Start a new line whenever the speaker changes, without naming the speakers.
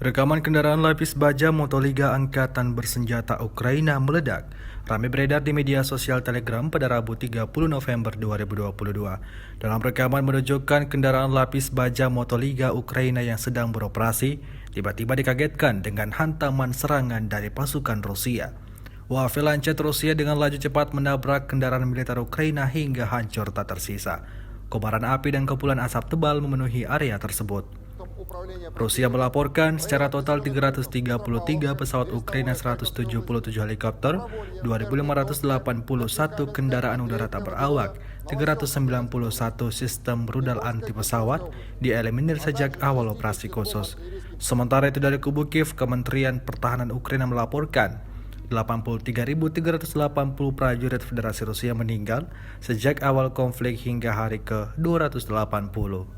Rekaman kendaraan lapis baja Motoliga Angkatan Bersenjata Ukraina meledak. Ramai beredar di media sosial Telegram pada Rabu 30 November 2022. Dalam rekaman menunjukkan kendaraan lapis baja Motoliga Ukraina yang sedang beroperasi, tiba-tiba dikagetkan dengan hantaman serangan dari pasukan Rusia. Wafel lancet Rusia dengan laju cepat menabrak kendaraan militer Ukraina hingga hancur tak tersisa. Kobaran api dan kepulan asap tebal memenuhi area tersebut. Rusia melaporkan secara total 333 pesawat Ukraina, 177 helikopter, 2.581 kendaraan udara tak berawak, 391 sistem rudal anti pesawat dieliminir sejak awal operasi khusus. Sementara itu dari kubu Kiev, Kementerian Pertahanan Ukraina melaporkan 83.380 prajurit Federasi Rusia meninggal sejak awal konflik hingga hari ke-280.